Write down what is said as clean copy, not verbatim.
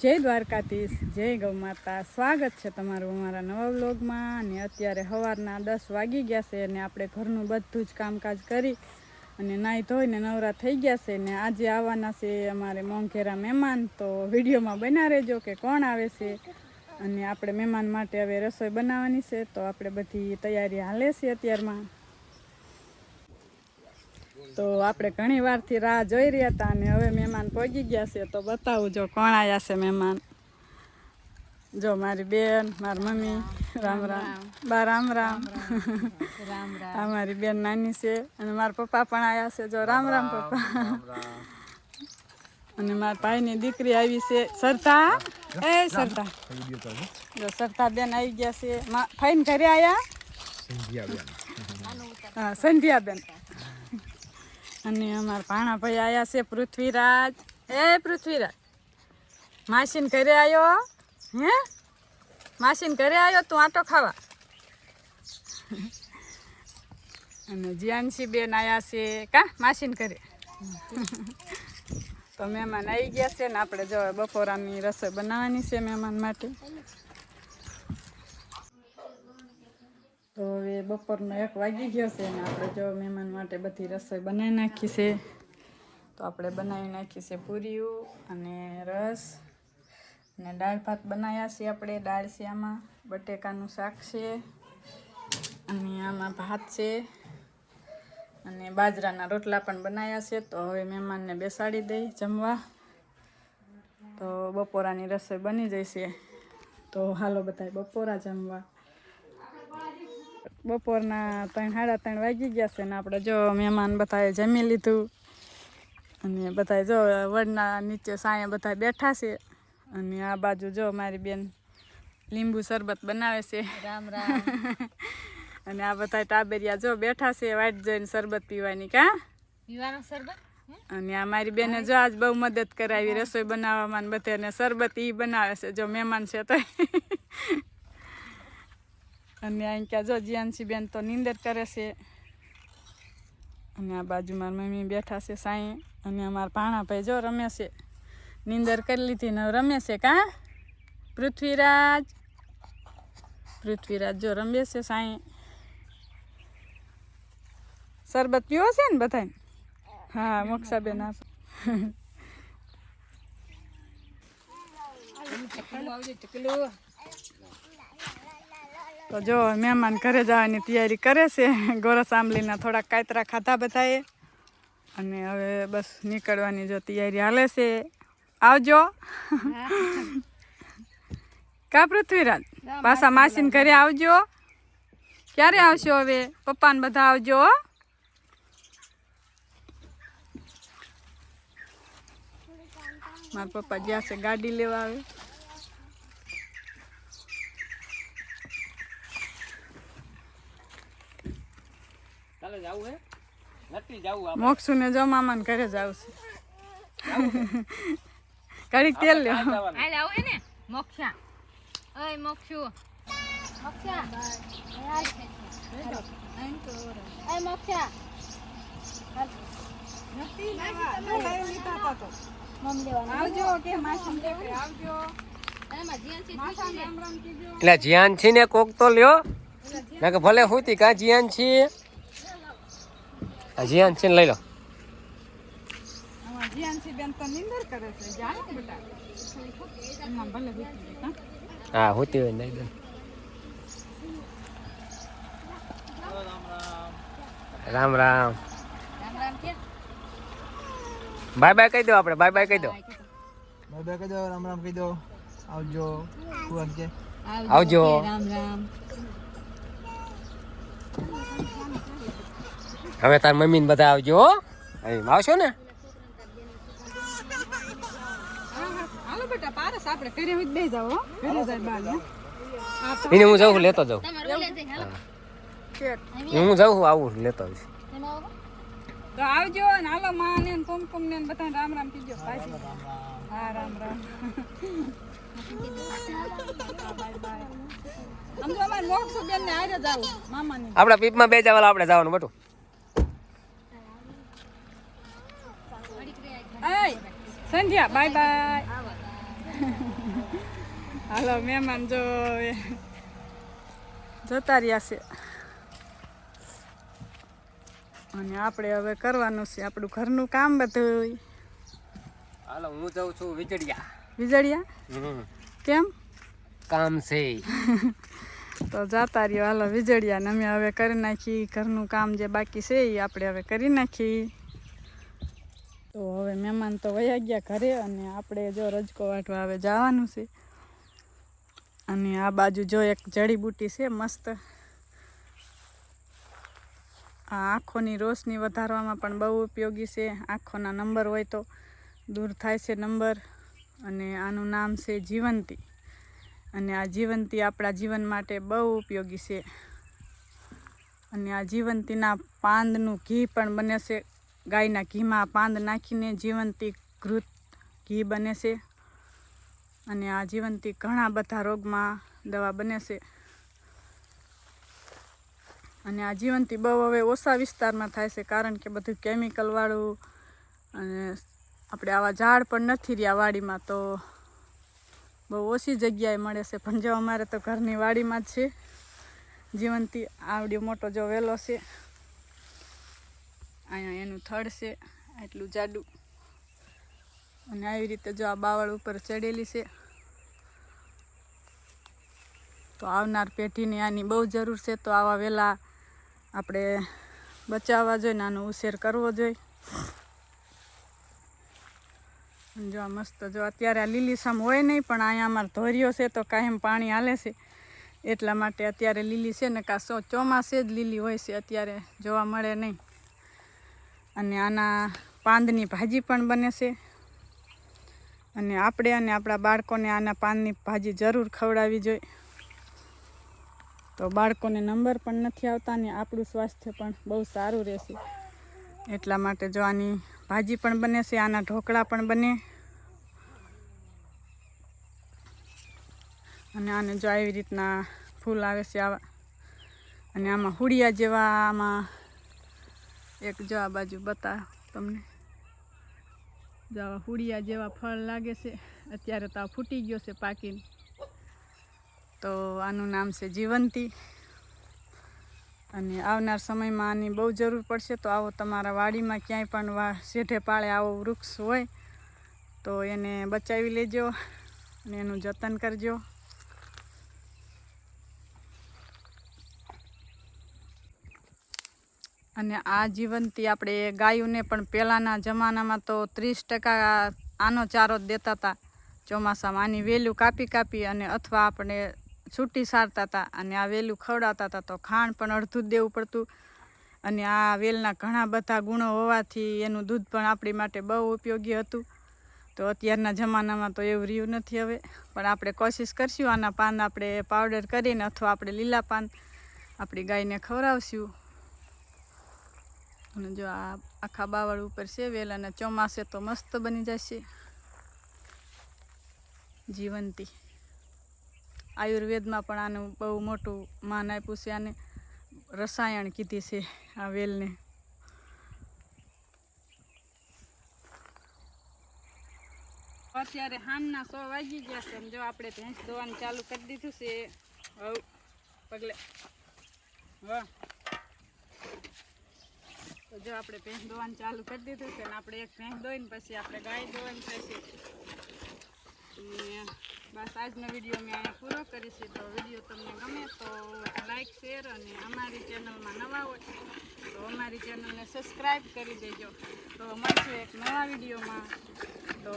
જય દ્વારકાધીશ, જય ગૌ માતા. સ્વાગત છે તમારું અમારા નવા વ્લોગમાં. અને અત્યારે સવારના 10 વાગી ગયા છે અને આપણે ઘરનું બધું જ કામકાજ કરી અને નાહી ધોઈને નવરા થઈ ગયા છે. ને આજે આવવાના છે અમારે મોંઘેરા મહેમાન, તો વિડીયોમાં બના રહેજો કે કોણ આવે છે. અને આપણે મહેમાન માટે હવે રસોઈ બનાવવાની છે, તો આપણે બધી તૈયારી હાલે છે અત્યારમાં. તો આપણે ઘણી વારથી રાહ જોઈ રહ્યા હતા અને હવે મહેમાન પહોંચી ગયા છે. તો બતાવું જો કોણ આવ્યા છે મહેમાન. જો મારી બેન, મારી મમ્મી, રામ રામ બા, રામ રામ. આ મારી બેન નાની છે અને મારા પપ્પા પણ આવ્યા છે. જો રામ રામ પપ્પા. અને મારા ભાઈની દીકરી આવી છે સરતા. એ સરતા, જો સરતા બેન આવી ગયા છે. ફાઈન ઘરે આવ્યા. હા, સંધ્યા બેન. અને અમારા ભાણા ભાઈ આવ્યા છે પૃથ્વીરાજ. એ પૃથ્વીરાજ, માસીન ઘરે આવ્યો હે? માસીન ઘરે આવ્યો તું આટો ખાવા? અને જીયાનસી બેન આવ્યા છે કા માસીન ઘરે. તો મહેમાન આવી ગયા છે ને આપણે જો બપોરાની રસોઈ બનાવવાની છે મહેમાન માટે. તો હવે બપોરનો 1 વાગી ગયો છે ને આપણે જો મહેમાન માટે બધી રસોઈ બનાવી નાખી છે. તો આપણે બનાવી નાખી છે પૂરીઓ અને રસ અને દાળ ભાત બનાવ્યા છે આપણે. દાળ છે, આમાં બટેકાનું શાક છે અને આમાં ભાત છે અને બાજરાના રોટલા પણ બનાવ્યા છે. તો હવે મહેમાનને બેસાડી દઈ જમવા. તો બપોરાની રસોઈ બની જશે. તો હાલો બધાય બપોરા જમવા. બપોરના 3 સાડા 3 વાગી ગયા છે ને આપણે જો મહેમાન બધાએ જમી લીધું અને બધા જો વડના નીચે સાંયે બધા બેઠા છે. અને આ બાજુ જો મારી બેન લીંબુ શરબત બનાવે છે. રામ રામ. અને આ બધા ટાબરિયા જો બેઠા છે વાટ જોઈને શરબત પીવાની. કા પીવાનું શરબત? અને આ મારી બેને જો આજ બહુ મદદ કરાવી રસોઈ બનાવવામાં ને બધાને. શરબત ઈ બનાવે છે જો મહેમાન છે તો. અને અહીં ક્યાં જો જીયાનસી બેન તો નીંદર કરે છે. અને આ બાજુ મારી મમ્મી બેઠા છે સાંઈ. અને અમારા ભાણા ભાઈ જો રમે છે. નીંદર કરી લીધી ને રમે છે કા પૃથ્વીરાજ? પૃથ્વીરાજ જો રમે છે સાંઈ. શરબત પીવો છે ને બધાને? હા, મોક્ષાબેન આપ. તો જો મહેમાન ઘરે જવાની તૈયારી કરે છે. ગોરસ આંબલીના થોડાક કાતરા ખાધા બધાએ અને હવે બસ નીકળવાની જો તૈયારી હાલે છે. આવજો. કા પૃથ્વીરાજ? પાછા માસીને ઘરે આવજો. ક્યારે આવશો હવે? પપ્પાને બધા આવજો. મારા પપ્પા જ્યાં છે ગાડી લેવા આવે. મોક્ષુ ને જો મામાને ઘરે જ આવશે. ઘડીક તેલ લ્યો. મોક્ષા, ઓય મોક્ષુ, મોક્ષા, ઓય મોક્ષા. આવજો કે માસી આવજો. એટલે જીયાન છે ને કોક તો લ્યો ના કે ભલે હોતી કા જીયાન છે. જીયાન છે લઈ લો. જીયાનસી બેન તો નીંદર કરે છે. જાણે બેટા એમાં ભલે હોતી કા. હા, હોતી હોય નહીં. રામ રામ. બાય બાય કહી દો. આપણે બાય બાય કહી દો. બાય બાય કહી દો. રામ રામ કહી દો. આવજો. આવજો. રામ રામ. હવે તાર મમ્મી ને બધા આવજો. આવશો ને? હાલો બેટા પારસ આપણે ઘરે જ બે જાવ. ઘરે જાય બાને. એને હું જાઉં લેતો જાઉં. હું જાઉં આવું લેતો આવીશ. તો આવજો ને હાલો માં ને કુમકુમ ને બધા રામ રામ કીજો. હા, રામ રામ. આમ તો અમાર મોક્ષુ બેન ને આરે જાવ મામાની. આપડા પીપમાં બે જવાલા આપણે જવાનું બટું. સંધ્યા બાય બાય. હાલો મહેમાન જો હવે જતા રહ્યા છે અને આપણે હવે કરવાનું છે આપણું ઘરનું કામ બધું. હાલો હું જાઉં છું વીજળિયા. વીજળિયા કેમ કામ છે તો જાતા રહ્યો હાલો વીજળિયા ને અમે હવે કરી નાખી ઘરનું કામ જે બાકી છે એ આપણે હવે કરી નાખી. તો હવે મહેમાન તો વયા ગયા ઘરે અને આપણે જો રજકો વાટવા હવે જવાનું છે. અને આ બાજુ જો એક જડીબુટી છે મસ્ત, આ આંખોની રોશની વધારવામાં પણ બહુ ઉપયોગી છે. આંખોના નંબર હોય તો દૂર થાય છે નંબર. અને આનું નામ છે જીવંતી. અને આ જીવંતી આપણા જીવન માટે બહુ ઉપયોગી છે. અને આ જીવંતીના પાંદનું ઘી પણ બને છે. ગાયના ઘીમાં પાંદ નાખીને જીવંતી ઘૃત ઘી બને છે. અને આ જીવંતી ઘણા બધા રોગમાં દવા બને છે. અને આ જીવંતી બહુ હવે ઓછા વિસ્તારમાં થાય છે કારણ કે બધું કેમિકલવાળું અને આપણે આવા ઝાડ પણ નથી રહ્યા વાડીમાં તો બહુ ઓછી જગ્યાએ મળે છે. પણ જો અમારે તો ઘરની વાડીમાં જ છે જીવંતી. આવડ્યો મોટો જો વેલો છે, અહીંયા એનું થડ છે આટલું જાડું. અને આવી રીતે જો આ બાવળ ઉપર ચડેલી છે. તો આવનાર પેઢીને આની બહુ જરૂર છે. તો આવા વેલા આપણે બચાવવા જોઈએ ને આનો ઉછેર કરવો જોઈએ. જો મસ્ત જો અત્યારે આ લીલીછમ હોય નહીં પણ અહીંયા અમારે ધોરિયો છે તો કાયમ પાણી હાલે છે એટલા માટે અત્યારે લીલી છે ને કાં ચોમાસે જ લીલી હોય છે, અત્યારે જોવા મળે નહીં. અને આના પાંદની ભાજી પણ બને છે. અને આપણે અને આપણા બાળકોને આના પાનની ભાજી જરૂર ખવડાવવી જોઈએ. તો બાળકોને નંબર પણ નથી આવતા ને આપણું સ્વાસ્થ્ય પણ બહુ સારું રહેશે. એટલા માટે જો આની ભાજી પણ બને છે, આના ઢોકળા પણ બને. અને આને જો આવી રીતના ફૂલ આવે છે આવા. અને આમાં હુડિયા જેવા આમાં એક જો આ બાજુ બતા તમને જો આવા હુડિયા જેવા ફળ લાગે છે. અત્યારે તો આ ફૂટી ગયો છે પાકીને. તો આનું નામ છે જીવંતી. અને આવનાર સમયમાં આની બહુ જરૂર પડશે. તો આવો તમારા વાડીમાં ક્યાંય પણ શેઢે પાળે આવો વૃક્ષ હોય તો એને બચાવી લેજો અને એનું જતન કરજો. અને આ જીવંતી આપણે ગાયોને પણ પહેલાંના જમાનામાં તો 30% આનો ચારો જ દેતા હતા ચોમાસામાં. આની વેલું કાપી અને અથવા આપણે છૂટી સારતા હતા અને આ વેલું ખવડાવતા હતા તો ખાણ પણ અડધું જ દેવું પડતું. અને આ વેલના ઘણા બધા ગુણો હોવાથી એનું દૂધ પણ આપણી માટે બહુ ઉપયોગી હતું. તો અત્યારના જમાનામાં તો એવું રહ્યું નથી હવે. પણ આપણે કોશિશ કરશું આના પાન આપણે પાવડર કરીને અથવા આપણે લીલા પાન આપણી ગાયને ખવડાવશું. અને જો આ આખા બાવળ ઉપર છે વેલ અને ચોમાસે તો મસ્ત બની જશે જીવંતી. આયુર્વેદમાં પણ આનું બહુ મોટું માન આપ્યું છે. આને રસાયણ કીધી છે આ વેલને. અત્યારે સાંજના 100 વાગી ગયા છે. જો આપણે ભેંસ દોવાનું ચાલુ કરી દીધું છે. હવે પગલે તો જો આપણે ભેંસ દોવાનું ચાલુ કરી દીધું છે. ને આપણે એક ભેંસ દોઈને પછી આપણે ગાય દોવાની થશે. બસ આજનો વિડીયો મેં અહીંયા પૂરો કરીશું. તો વિડીયો તમને ગમે તો લાઈક શેર અને અમારી ચેનલમાં નવા હોય તો અમારી ચેનલને સબસ્ક્રાઈબ કરી દેજો. તો મળશું એક નવા વિડીયોમાં. તો